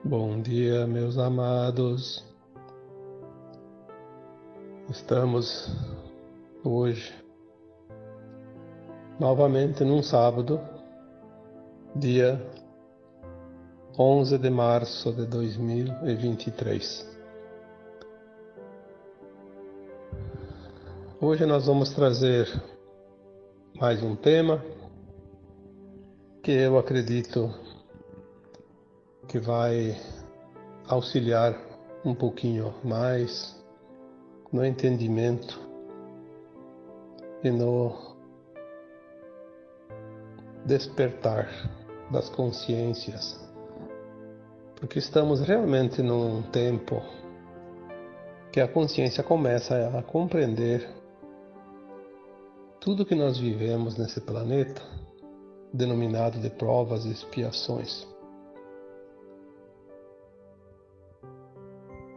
Bom dia, meus amados. Estamos hoje novamente num sábado, dia 11 de março de 2023. Hoje nós vamos trazer mais um tema que eu acredito que vai auxiliar um pouquinho mais no entendimento e no despertar das consciências, porque estamos realmente num tempo que a consciência começa a compreender tudo que nós vivemos nesse planeta, denominado de provas e expiações.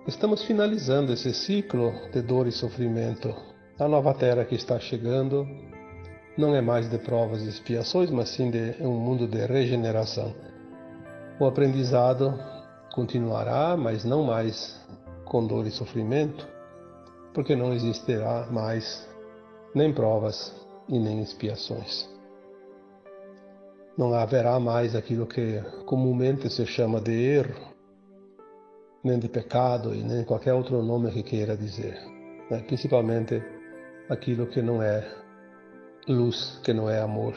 Estamos finalizando esse ciclo de dor e sofrimento. A nova Terra que está chegando não é mais de provas e expiações, mas sim de um mundo de regeneração. O aprendizado continuará, mas não mais com dor e sofrimento, porque não existirá mais nem provas e nem expiações. Não haverá mais aquilo que comumente se chama de erro, nem de pecado e nem qualquer outro nome que queira dizer, né? Principalmente aquilo que não é luz, que não é amor.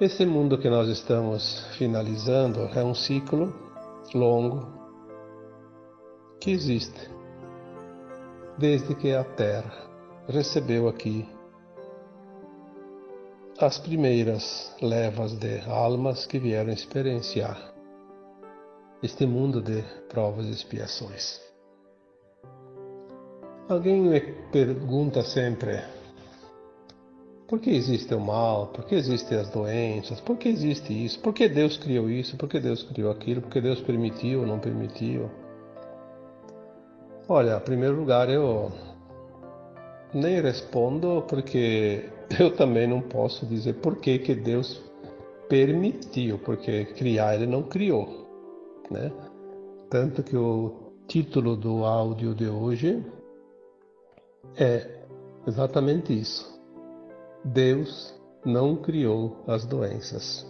Esse mundo que nós estamos finalizando é um ciclo longo que existe desde que a Terra recebeu aqui as primeiras levas de almas que vieram experienciar este mundo de provas e expiações. Alguém me pergunta sempre: por que existe o mal? Por que existem as doenças? Por que existe isso? Por que Deus criou isso? Por que Deus criou aquilo? Por que Deus permitiu ou não permitiu? Olha, em primeiro lugar, eu nem respondo, porque eu também não posso dizer por que Deus permitiu, porque criar Ele não criou, né? Tanto que o título do áudio de hoje é exatamente isso: Deus não criou as doenças.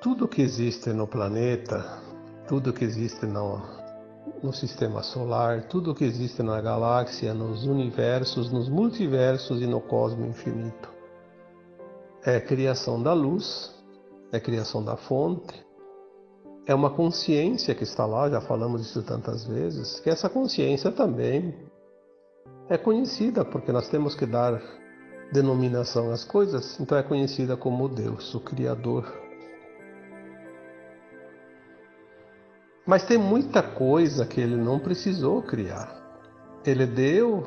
Tudo que existe no planeta, tudo que existe no sistema solar, tudo que existe na galáxia, nos universos, nos multiversos e no cosmos infinito, é criação da luz, é criação da fonte, é uma consciência que está lá, já falamos isso tantas vezes, que essa consciência também é conhecida, porque nós temos que dar denominação às coisas, então é conhecida como Deus, o Criador. Mas tem muita coisa que ele não precisou criar. Ele deu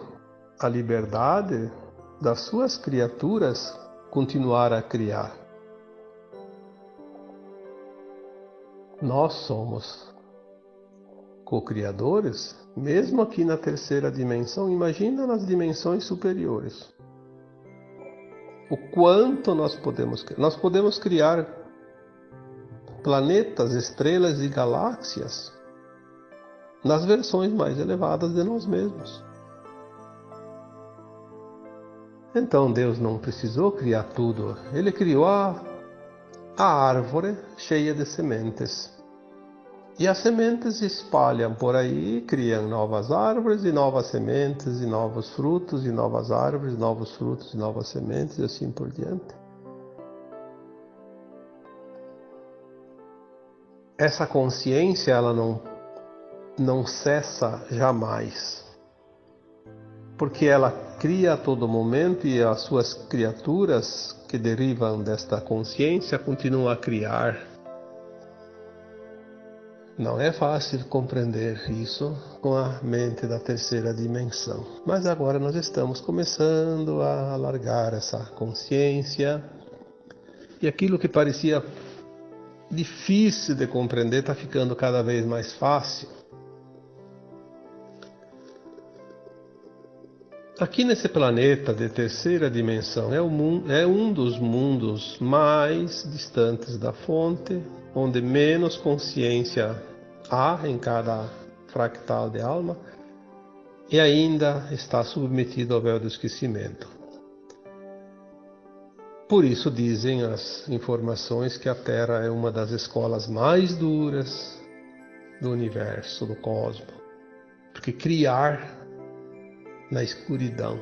a liberdade das suas criaturas continuar a criar. Nós somos co-criadores, mesmo aqui na terceira dimensão. Imagina nas dimensões superiores. O quanto nós podemos criar planetas, estrelas e galáxias nas versões mais elevadas de nós mesmos. Então Deus não precisou criar tudo. Ele criou a árvore cheia de sementes. E as sementes se espalham por aí, criam novas árvores e novas sementes e novos frutos e novas árvores, novos frutos e novas sementes e assim por diante. Essa consciência, ela não cessa jamais, porque ela cria a todo momento e as suas criaturas que derivam desta consciência continuam a criar. Não é fácil compreender isso com a mente da terceira dimensão, mas agora nós estamos começando a alargar essa consciência e aquilo que parecia difícil de compreender está ficando cada vez mais fácil. Aqui nesse planeta de terceira dimensão é um dos mundos mais distantes da fonte, onde menos consciência há em cada fractal de alma e ainda está submetido ao véu do esquecimento. Por isso dizem as informações que a Terra é uma das escolas mais duras do universo, do cosmos, porque criar na escuridão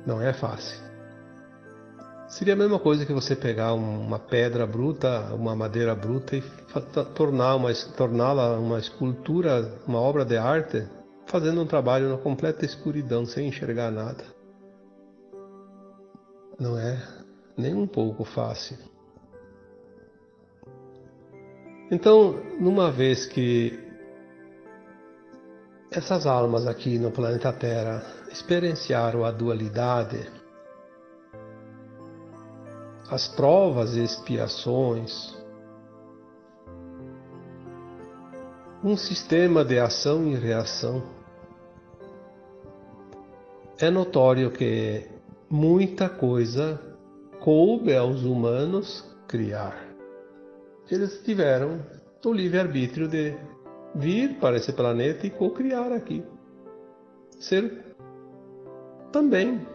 não é fácil. Seria a mesma coisa que você pegar uma pedra bruta, uma madeira bruta e torná-la uma escultura, uma obra de arte, fazendo um trabalho na completa escuridão, sem enxergar nada. Não é nem um pouco fácil. Então, numa vez que essas almas aqui no planeta Terra experienciaram a dualidade, as provas e expiações, um sistema de ação e reação, é notório que muita coisa coube aos humanos criar. Eles tiveram o livre-arbítrio de vir para esse planeta e co-criar aqui. Ser também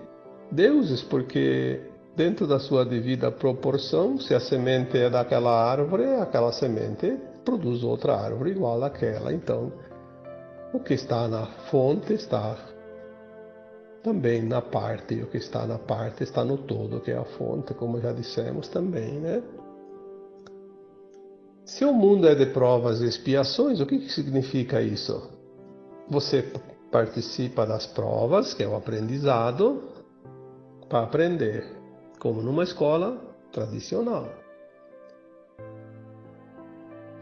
deuses, porque dentro da sua devida proporção, se a semente é daquela árvore, aquela semente produz outra árvore igual àquela. Então, o que está na fonte está também na parte, e o que está na parte está no todo, que é a fonte, como já dissemos também, né? Se o mundo é de provas e expiações, o que significa isso? Você participa das provas, que é o aprendizado, para aprender, como numa escola tradicional.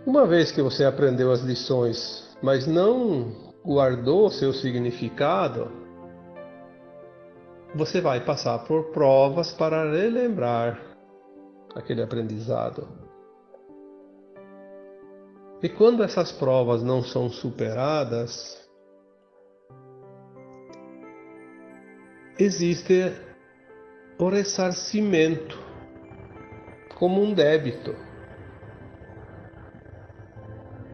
Uma vez que você aprendeu as lições, mas não guardou seu significado, você vai passar por provas para relembrar aquele aprendizado. E quando essas provas não são superadas, existe o ressarcimento como um débito.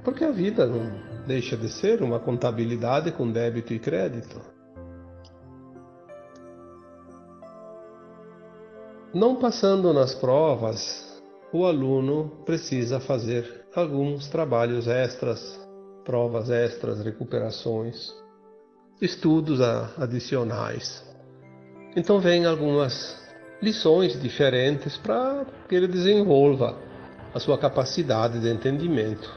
Porque a vida não deixa de ser uma contabilidade com débito e crédito. Não passando nas provas, o aluno precisa fazer alguns trabalhos extras, provas extras, recuperações, estudos adicionais. Então vem algumas lições diferentes para que ele desenvolva a sua capacidade de entendimento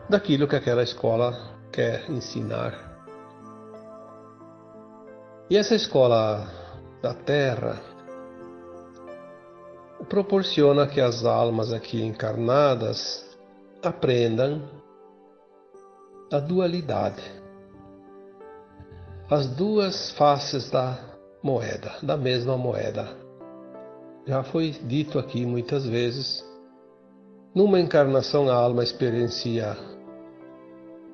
daquilo que aquela escola quer ensinar. E essa escola da Terra proporciona que as almas aqui encarnadas aprendam a dualidade, as duas faces da mesma moeda. Já foi dito aqui muitas vezes, numa encarnação a alma experiencia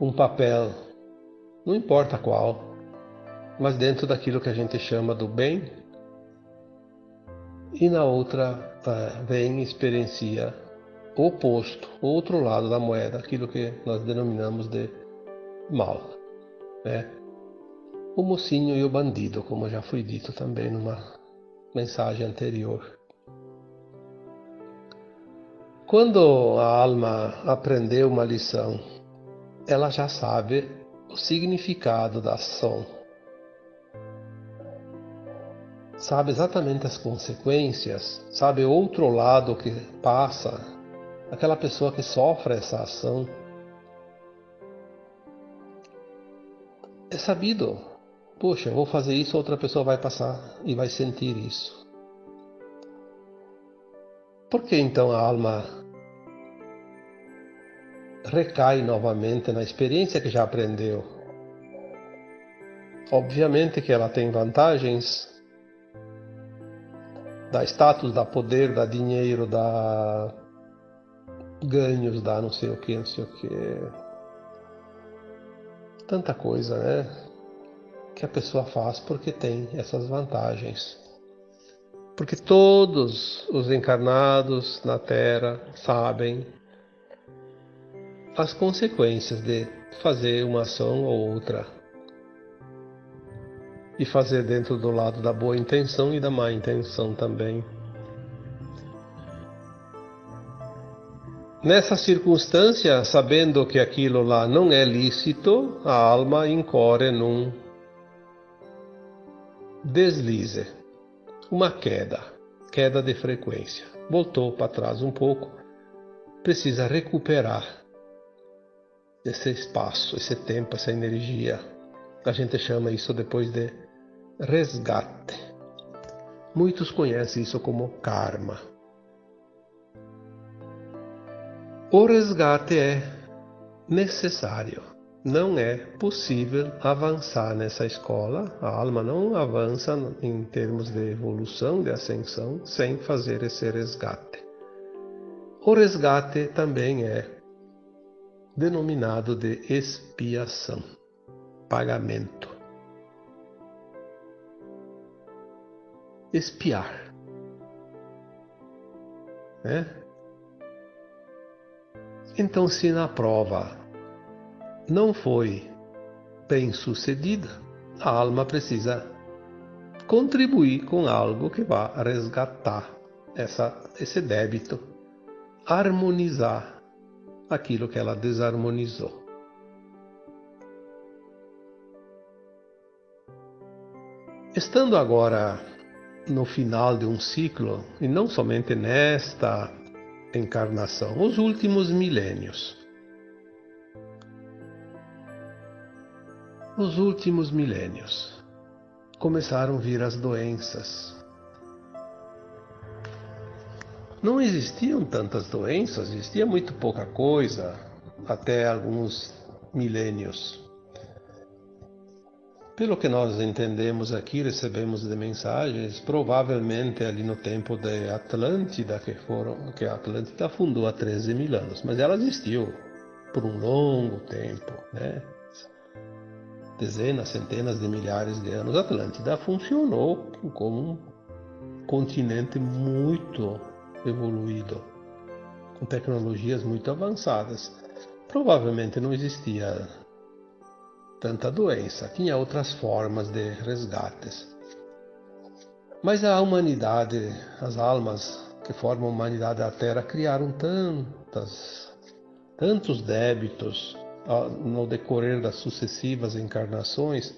um papel, não importa qual, mas dentro daquilo que a gente chama do bem, e na outra vem e experiencia o oposto, o outro lado da moeda, aquilo que nós denominamos de mal, né? O mocinho e o bandido, como já foi dito também numa mensagem anterior. Quando a alma aprendeu uma lição, ela já sabe o significado da ação, sabe exatamente as consequências, sabe o outro lado que passa, aquela pessoa que sofre essa ação. É sabido, poxa, eu vou fazer isso, outra pessoa vai passar e vai sentir isso. Por que então a alma recai novamente na experiência que já aprendeu? Obviamente que ela tem vantagens, dá status, dá poder, dá dinheiro, dá ganhos, dá não sei o que, não sei o que. tanta coisa, né, que a pessoa faz porque tem essas vantagens. Porque todos os encarnados na Terra sabem as consequências de fazer uma ação ou outra. E fazer dentro do lado da boa intenção e da má intenção também. Nessa circunstância, sabendo que aquilo lá não é lícito, a alma incorre num deslize, uma queda de frequência. Voltou para trás um pouco, precisa recuperar esse espaço, esse tempo, essa energia. A gente chama isso depois de resgate. Muitos conhecem isso como karma. O resgate é necessário. Não é possível avançar nessa escola. A alma não avança em termos de evolução, de ascensão, sem fazer esse resgate. O resgate também é denominado de expiação, pagamento. Expiar, né? Então, se na prova não foi bem sucedida, a alma precisa contribuir com algo que vá resgatar esse débito, harmonizar aquilo que ela desarmonizou. Estando agora no final de um ciclo, e não somente nesta encarnação, os últimos milênios. Nos últimos milênios, começaram a vir as doenças. Não existiam tantas doenças, existia muito pouca coisa, até alguns milênios. Pelo que nós entendemos aqui, recebemos de mensagens, provavelmente ali no tempo da Atlântida, que a Atlântida fundou há 13 mil anos, mas ela existiu por um longo tempo, né? Dezenas, centenas de milhares de anos. A Atlântida funcionou como um continente muito evoluído, com tecnologias muito avançadas. Provavelmente não existia tanta doença, tinha outras formas de resgates. Mas a humanidade, as almas que formam a humanidade da Terra criaram tantos débitos no decorrer das sucessivas encarnações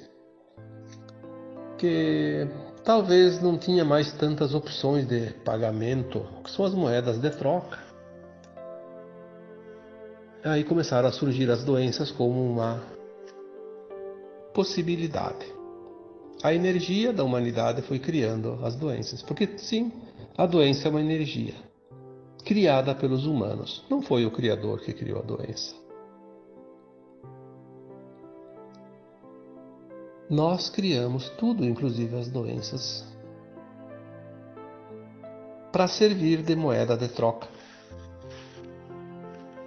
que talvez não tinha mais tantas opções de pagamento, que são as moedas de troca. Aí começaram a surgir as doenças como uma possibilidade. A energia da humanidade foi criando as doenças, porque sim, a doença é uma energia criada pelos humanos. Não foi o Criador que criou a doença. Nós criamos tudo, inclusive as doenças, para servir de moeda de troca.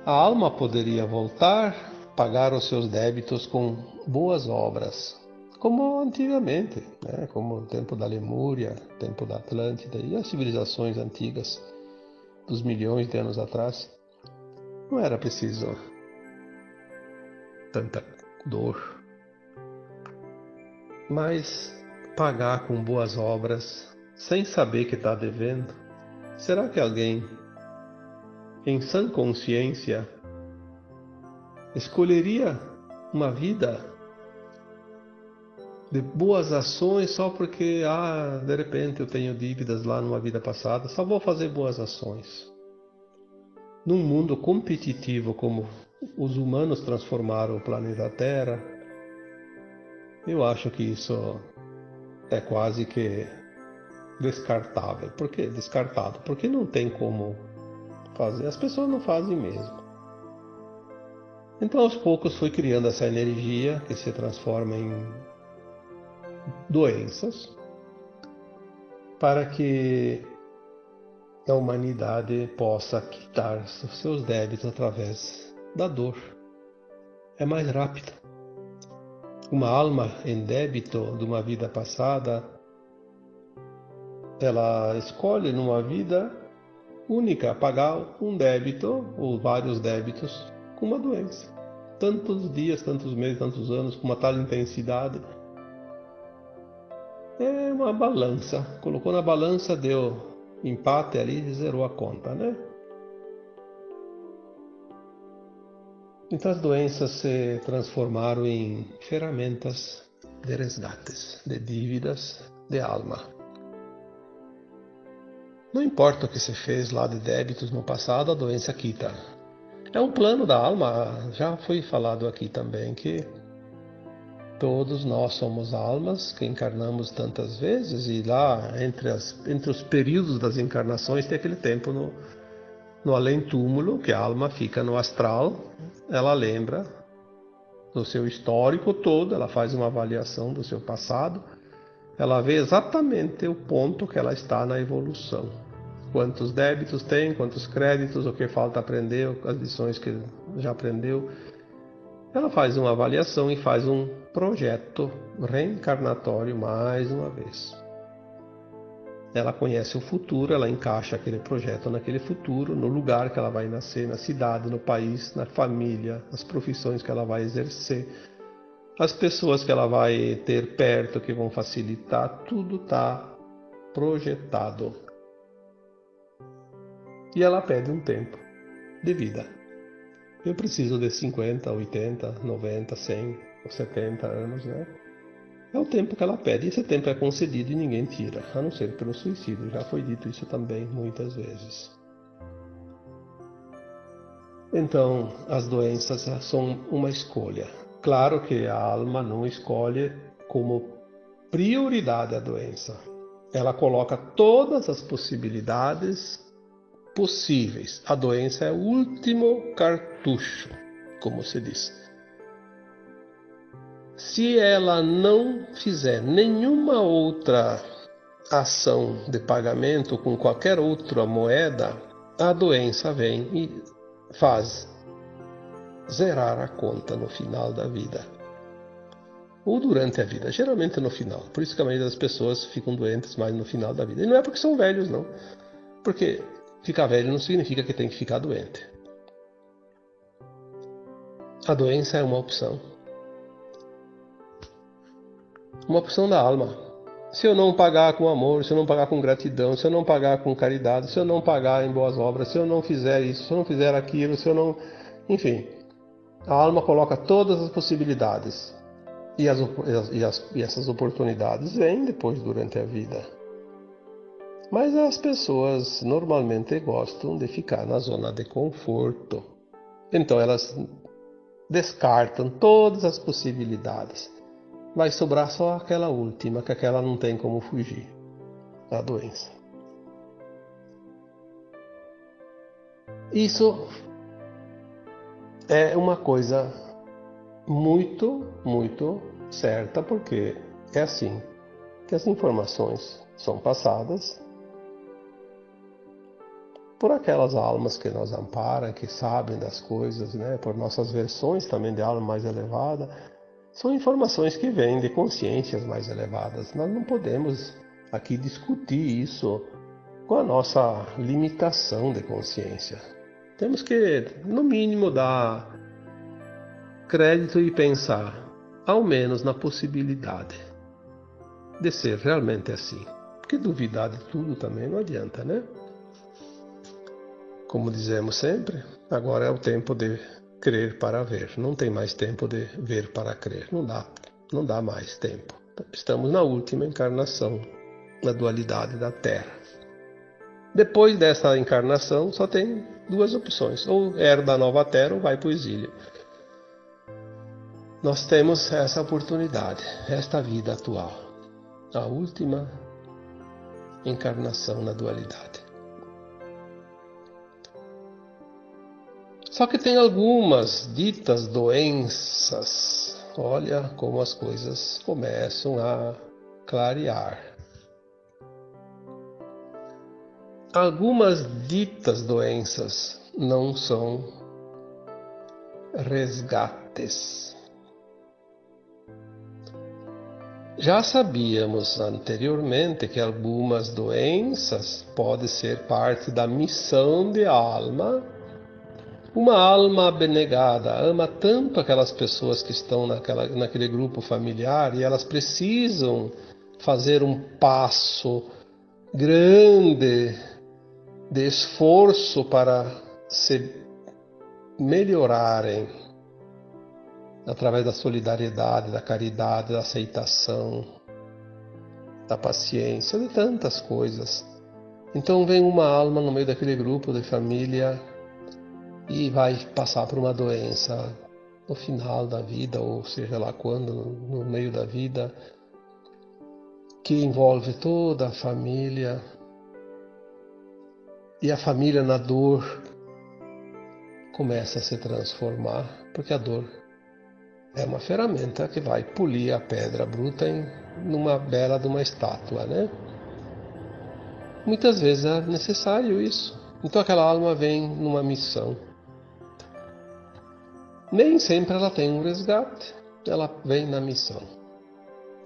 A alma poderia voltar, pagar os seus débitos com boas obras, como antigamente, né? Como o tempo da Lemúria, o tempo da Atlântida e as civilizações antigas dos milhões de anos atrás. Não era preciso tanta dor, mas pagar com boas obras, sem saber que está devendo. Será que alguém, em sã consciência, escolheria uma vida de boas ações só porque, de repente eu tenho dívidas lá numa vida passada, só vou fazer boas ações? Num mundo competitivo como os humanos transformaram o planeta Terra, eu acho que isso é quase que descartável. Por que descartado? Porque não tem como fazer, as pessoas não fazem mesmo. Então aos poucos foi criando essa energia que se transforma em doenças para que a humanidade possa quitar seus débitos através da dor. É mais rápido. Uma alma em débito de uma vida passada, ela escolhe numa vida única pagar um débito ou vários débitos com uma doença. Tantos dias, tantos meses, tantos anos, com uma tal intensidade. É uma balança. Colocou na balança, deu empate ali e zerou a conta, né? Então as doenças se transformaram em ferramentas de resgates, de dívidas, de alma. Não importa o que se fez lá de débitos no passado, a doença quita. É um plano da alma, já foi falado aqui também, que todos nós somos almas que encarnamos tantas vezes, e lá entre os períodos das encarnações tem aquele tempo no além-túmulo, que a alma fica no astral, ela lembra do seu histórico todo, ela faz uma avaliação do seu passado, ela vê exatamente o ponto que ela está na evolução. Quantos débitos tem, quantos créditos, o que falta aprender, as lições que já aprendeu. Ela faz uma avaliação e faz um projeto reencarnatório mais uma vez. Ela conhece o futuro, ela encaixa aquele projeto naquele futuro, no lugar que ela vai nascer, na cidade, no país, na família, as profissões que ela vai exercer, as pessoas que ela vai ter perto que vão facilitar, tudo está projetado. E ela pede um tempo de vida. Eu preciso de 50, 80, 90, 100 ou 70 anos, né? É o tempo que ela pede. Esse tempo é concedido e ninguém tira, a não ser pelo suicídio. Já foi dito isso também muitas vezes. Então, as doenças são uma escolha. Claro que a alma não escolhe como prioridade a doença. Ela coloca todas as possibilidades possíveis. A doença é o último cartucho, como se diz. Se ela não fizer nenhuma outra ação de pagamento com qualquer outra moeda, a doença vem e faz zerar a conta no final da vida. Ou durante a vida, geralmente no final. Por isso que a maioria das pessoas ficam doentes mais no final da vida. E não é porque são velhos, não. Porque ficar velho não significa que tem que ficar doente. A doença é uma opção. Uma opção da alma. Se eu não pagar com amor, se eu não pagar com gratidão, se eu não pagar com caridade, se eu não pagar em boas obras, se eu não fizer isso, se eu não fizer aquilo, se eu não... Enfim, a alma coloca todas as possibilidades. E essas oportunidades vêm depois, durante a vida. Mas as pessoas normalmente gostam de ficar na zona de conforto. Então elas descartam todas as possibilidades. Vai sobrar só aquela última, que aquela não tem como fugir, a doença. Isso é uma coisa muito, muito certa, porque é assim que as informações são passadas por aquelas almas que nos amparam, que sabem das coisas, né? Por nossas versões também de alma mais elevada. São informações que vêm de consciências mais elevadas. Nós não podemos aqui discutir isso com a nossa limitação de consciência. Temos que, no mínimo, dar crédito e pensar, ao menos, na possibilidade de ser realmente assim. Porque duvidar de tudo também não adianta, né? Como dizemos sempre, agora é o tempo de crer para ver. Não tem mais tempo de ver para crer. Não dá mais tempo. Estamos na última encarnação, na dualidade da Terra. Depois dessa encarnação, só tem duas opções. Ou herda a nova Terra ou vai para o exílio. Nós temos essa oportunidade, esta vida atual. A última encarnação na dualidade. Só que tem algumas ditas doenças. Olha como as coisas começam a clarear. Algumas ditas doenças não são resgates. Já sabíamos anteriormente que algumas doenças podem ser parte da missão de alma. Uma alma abnegada ama tanto aquelas pessoas que estão naquele grupo familiar e elas precisam fazer um passo grande de esforço para se melhorarem através da solidariedade, da caridade, da aceitação, da paciência, de tantas coisas. Então vem uma alma no meio daquele grupo de família e vai passar por uma doença no final da vida, ou seja lá quando, no meio da vida, que envolve toda a família. E a família na dor começa a se transformar, porque a dor é uma ferramenta que vai polir a pedra bruta numa bela de uma estátua, né? Muitas vezes é necessário isso. Então aquela alma vem numa missão. Nem sempre ela tem um resgate, ela vem na missão.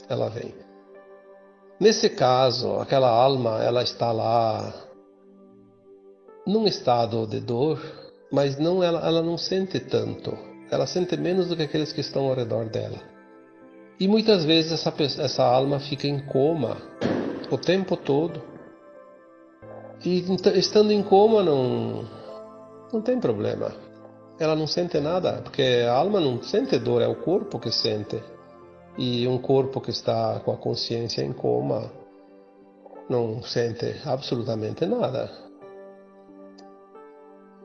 Ela vem. Nesse caso, aquela alma, ela está lá num estado de dor, mas ela não sente tanto. Ela sente menos do que aqueles que estão ao redor dela. E muitas vezes essa alma fica em coma o tempo todo. E estando em coma não tem problema. Ela não sente nada, porque a alma não sente dor, é o corpo que sente. E um corpo que está com a consciência em coma não sente absolutamente nada.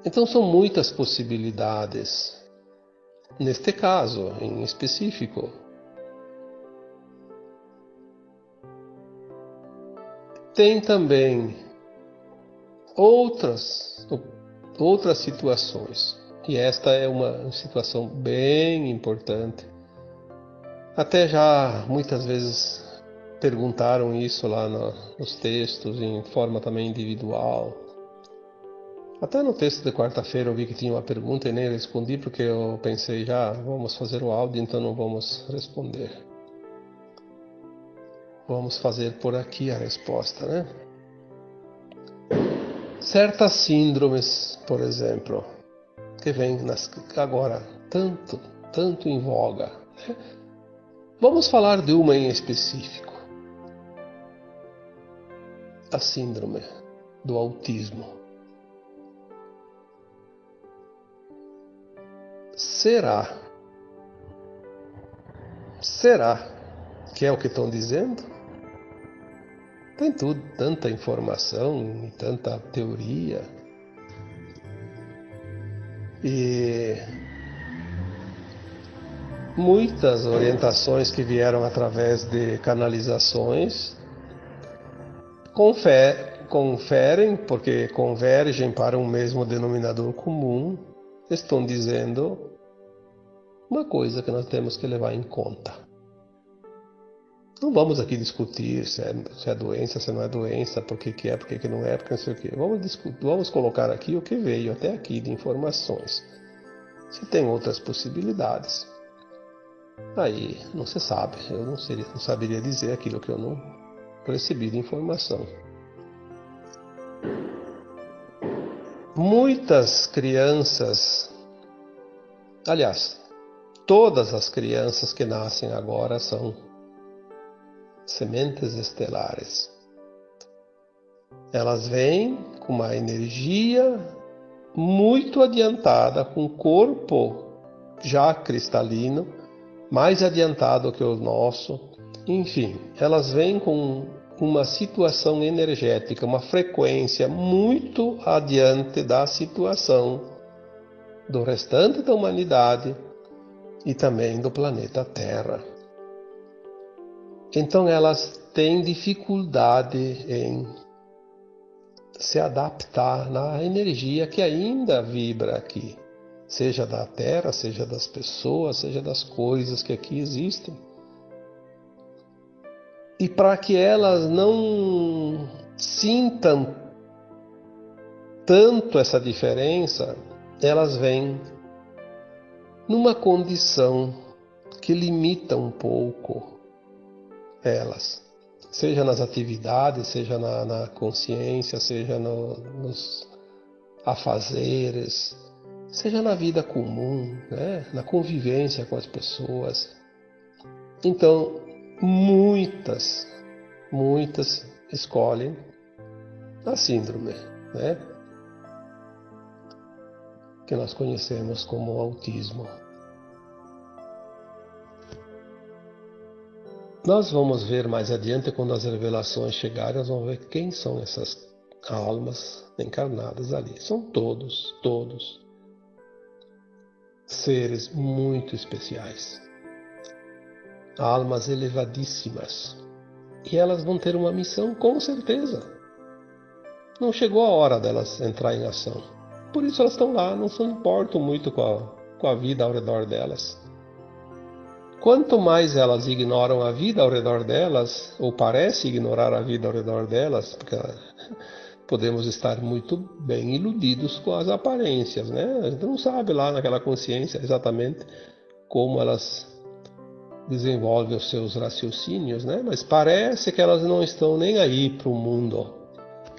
Então são muitas possibilidades. Neste caso, em específico, tem também outras situações. E esta é uma situação bem importante. Até já muitas vezes perguntaram isso lá nos textos, em forma também individual. Até no texto de quarta-feira eu vi que tinha uma pergunta e nem respondi porque eu pensei, já vamos fazer o áudio, então não vamos responder. Vamos fazer por aqui a resposta, né? Certas síndromes, por exemplo, que vêm agora tanto em voga, né? Vamos falar de uma em específico. A síndrome do autismo. Será que é o que estão dizendo? Tem tanta informação e tanta teoria. E muitas orientações que vieram através de canalizações conferem, porque convergem para um mesmo denominador comum, estão dizendo uma coisa que nós temos que levar em conta. Não vamos aqui discutir se é doença, se não é doença, por que é, por que não é, porque não sei o quê. Vamos colocar aqui o que veio até aqui de informações. Se tem outras possibilidades, aí não se sabe. Eu não saberia dizer aquilo que eu não recebi de informação. Muitas crianças, aliás, todas as crianças que nascem agora são sementes estelares. Elas vêm com uma energia muito adiantada, com o corpo já cristalino, mais adiantado que o nosso. Enfim, elas vêm com uma situação energética, uma frequência muito adiante da situação do restante da humanidade e também do planeta Terra. Então elas têm dificuldade em se adaptar na energia que ainda vibra aqui, seja da Terra, seja das pessoas, seja das coisas que aqui existem. E para que elas não sintam tanto essa diferença, elas vêm numa condição que limita um pouco elas, seja nas atividades, seja na consciência, seja nos afazeres, seja na vida comum, né? Na convivência com as pessoas. Então, muitas escolhem a síndrome, né? Que nós conhecemos como autismo. Nós vamos ver mais adiante, quando as revelações chegarem, nós vamos ver quem são essas almas encarnadas ali. São todos seres muito especiais, almas elevadíssimas, e elas vão ter uma missão, com certeza. Não chegou a hora delas entrar em ação, por isso elas estão lá, não se importam muito com a vida ao redor delas. Quanto mais elas ignoram a vida ao redor delas, ou parecem ignorar a vida ao redor delas, porque podemos estar muito bem iludidos com as aparências, né? A gente não sabe lá naquela consciência exatamente como elas desenvolvem os seus raciocínios, né? Mas parece que elas não estão nem aí para o mundo.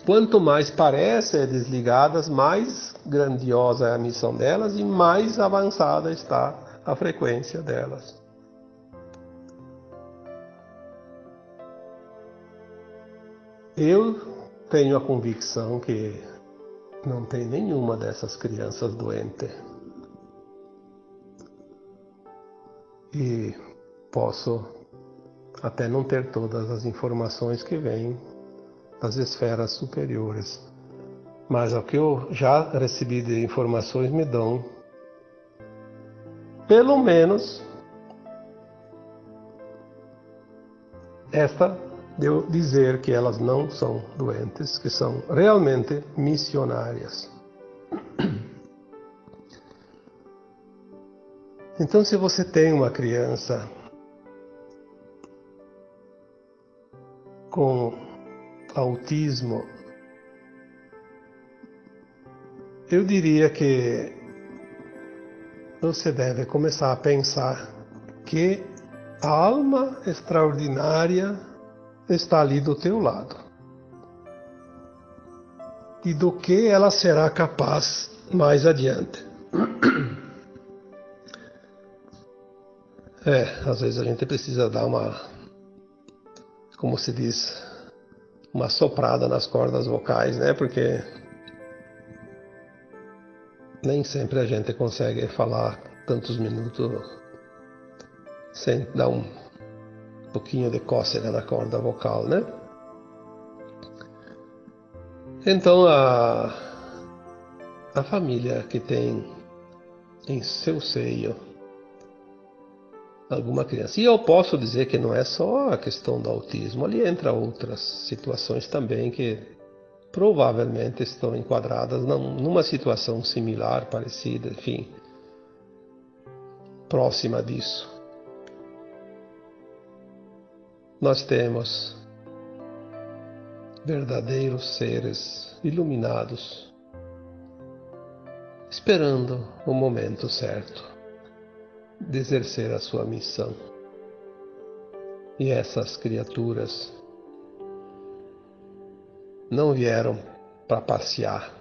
Quanto mais parecem desligadas, mais grandiosa é a missão delas e mais avançada está a frequência delas. Eu tenho a convicção que não tem nenhuma dessas crianças doente. E posso até não ter todas as informações que vêm das esferas superiores. Mas o que eu já recebi de informações me dão, pelo menos, esta de eu dizer que elas não são doentes, que são realmente missionárias. Então, se você tem uma criança com autismo, eu diria que você deve começar a pensar que a alma extraordinária está ali do teu lado. E do que ela será capaz mais adiante. Às vezes a gente precisa dar uma, como se diz, uma soprada nas cordas vocais, né? Porque nem sempre a gente consegue falar tantos minutos sem dar um pouquinho de cócega na corda vocal, né? Então a família que tem em seu seio alguma criança, e eu posso dizer que não é só a questão do autismo, ali entra outras situações também que provavelmente estão enquadradas numa situação similar, parecida, enfim, próxima disso. Nós temos verdadeiros seres iluminados, esperando o momento certo de exercer a sua missão. E essas criaturas não vieram para passear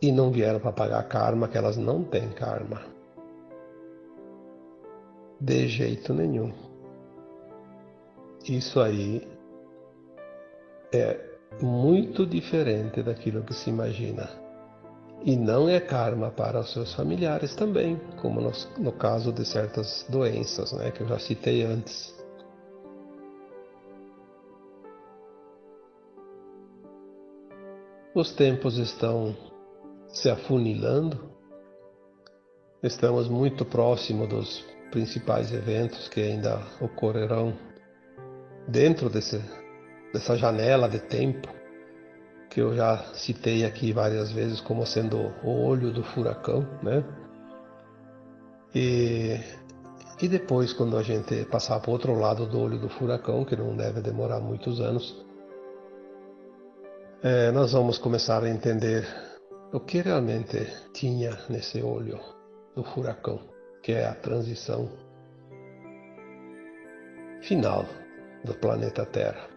e não vieram para pagar karma, que elas não têm karma. De jeito nenhum. Isso aí é muito diferente daquilo que se imagina. E não é karma para os seus familiares também, como no caso de certas doenças, né, que eu já citei antes. Os tempos estão se afunilando, estamos muito próximo dos principais eventos que ainda ocorrerão dentro dessa janela de tempo que eu já citei aqui várias vezes como sendo o olho do furacão, né? E depois, quando a gente passar para o outro lado do olho do furacão, que não deve demorar muitos anos, nós vamos começar a entender o que realmente tinha nesse olho do furacão, que é a transição final do planeta Terra.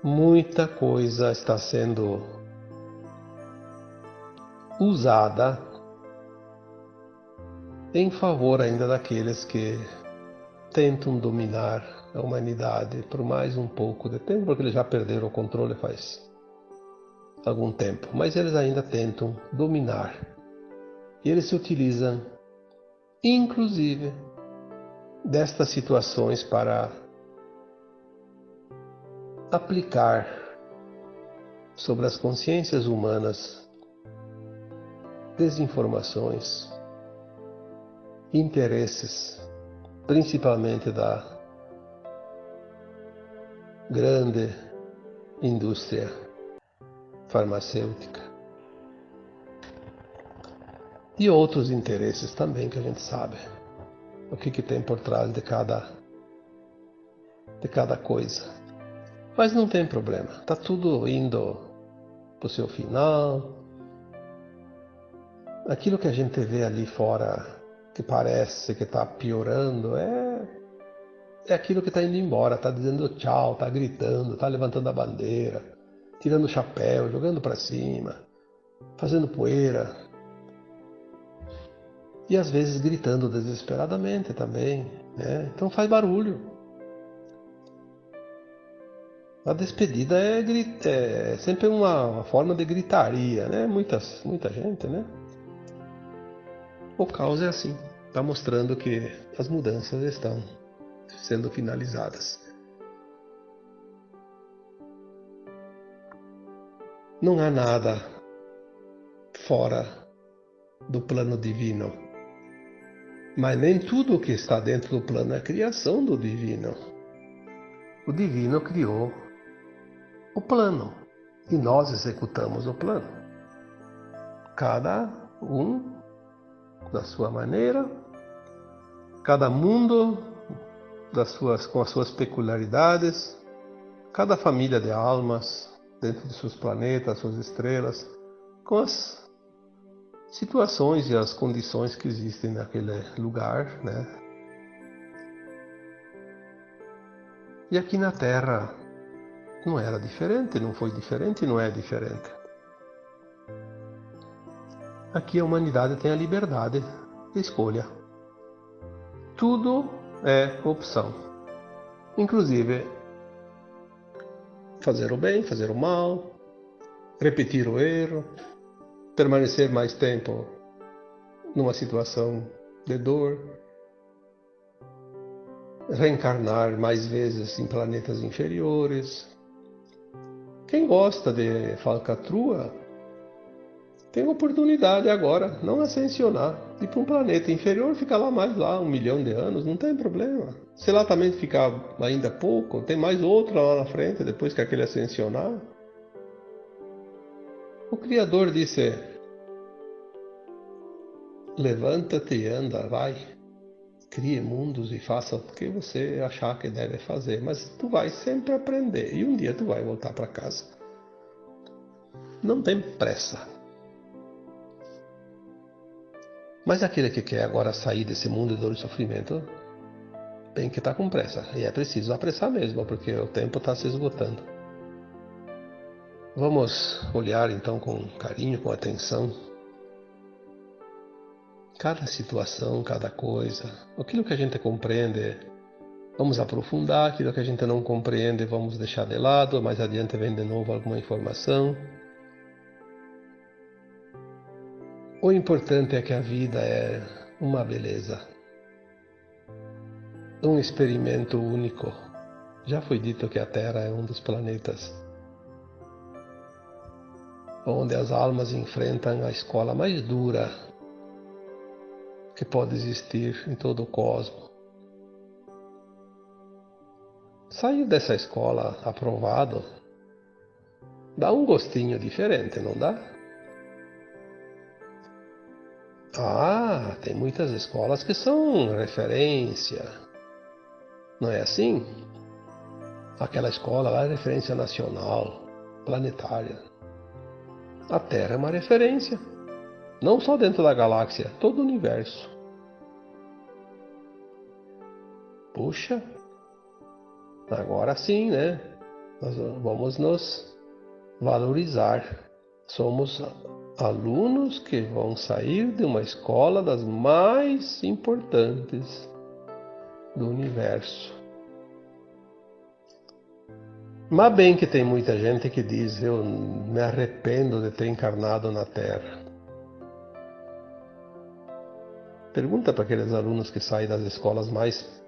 Muita coisa está sendo usada em favor ainda daqueles que tentam dominar a humanidade por mais um pouco de tempo, porque eles já perderam o controle faz algum tempo, mas eles ainda tentam dominar. E eles se utilizam, inclusive, destas situações para aplicar sobre as consciências humanas desinformações, interesses, principalmente da grande indústria farmacêutica e outros interesses também que a gente sabe o que tem por trás de cada coisa. Mas não tem problema, está tudo indo para o seu final. Aquilo que a gente vê ali fora, que parece que está piorando, é aquilo que está indo embora, está dizendo tchau, está gritando, está levantando a bandeira, tirando o chapéu, jogando para cima, fazendo poeira. E às vezes gritando desesperadamente também, né? Então faz barulho. A despedida é sempre uma forma de gritaria, né? Muita gente, né? O caos é assim, está mostrando que as mudanças estão sendo finalizadas. Não há nada fora do plano divino, mas nem tudo o que está dentro do plano é criação do divino. O divino criou o plano e nós executamos o plano. Cada um da sua maneira, cada mundo com as suas peculiaridades, cada família de almas dentro de seus planetas, suas estrelas, com as situações e as condições que existem naquele lugar, né? E aqui na Terra não era diferente, não foi diferente e não é diferente. Aqui a humanidade tem a liberdade de escolha. Tudo é opção. Inclusive, fazer o bem, fazer o mal, repetir o erro, permanecer mais tempo numa situação de dor, reencarnar mais vezes em planetas inferiores. Quem gosta de falcatrua tem a oportunidade agora, não ascensionar, ir para um planeta inferior, ficar lá mais 1 milhão de anos, não tem problema. Se lá também ficar ainda pouco, tem mais outro lá na frente, depois que aquele ascensionar. O Criador disse: levanta-te e anda, vai. Crie mundos e faça o que você achar que deve fazer, mas tu vai sempre aprender e um dia tu vai voltar para casa. Não tem pressa. Mas aquele que quer agora sair desse mundo de dor e sofrimento tem que estar com pressa. E é preciso apressar mesmo, porque o tempo está se esgotando. Vamos olhar então com carinho, com atenção, cada situação, cada coisa. Aquilo que a gente compreende, vamos aprofundar. Aquilo que a gente não compreende, vamos deixar de lado. Mais adiante vem de novo alguma informação. O importante é que a vida é uma beleza, um experimento único. Já foi dito que a Terra é um dos planetas onde as almas enfrentam a escola mais dura que pode existir em todo o cosmos. Sair dessa escola aprovado dá um gostinho diferente, não dá? Ah, tem muitas escolas que são referência. Não é assim? Aquela escola lá é referência nacional, planetária. A Terra é uma referência. Não só dentro da galáxia, todo o universo. Puxa, agora sim, né? Nós vamos nos valorizar. Somos alunos que vão sair de uma escola das mais importantes do universo. Mas bem que tem muita gente que diz: eu me arrependo de ter encarnado na Terra. Pergunta para aqueles alunos que saem das escolas mais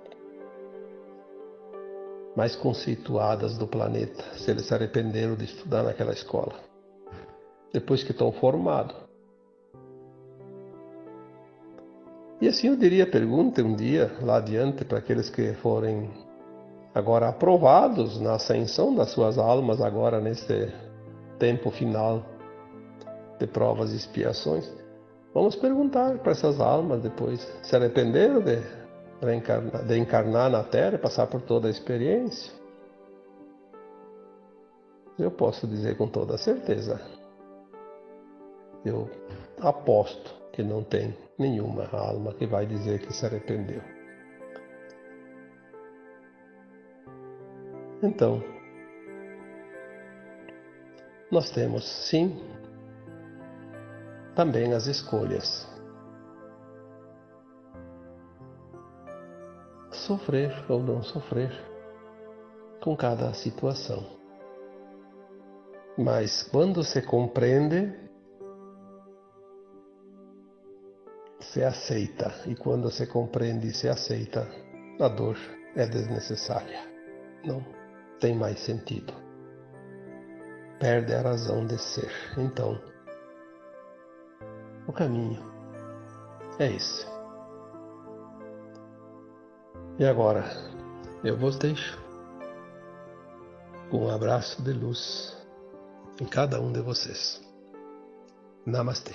conceituadas do planeta se eles se arrependeram de estudar naquela escola, depois que estão formados. E assim eu diria, pergunte um dia lá adiante para aqueles que forem agora aprovados na ascensão das suas almas agora nesse tempo final de provas e expiações. Vamos perguntar para essas almas depois, se arrependeram de encarnar na Terra e passar por toda a experiência? Eu posso dizer com toda certeza, eu aposto que não tem nenhuma alma que vai dizer que se arrependeu. Então, nós temos sim também as escolhas. Sofrer ou não sofrer com cada situação. Mas quando se compreende, se aceita. E quando se compreende e se aceita, a dor é desnecessária. Não tem mais sentido. Perde a razão de ser. Então, o caminho é esse. E agora, eu vos deixo com um abraço de luz em cada um de vocês. Namastê.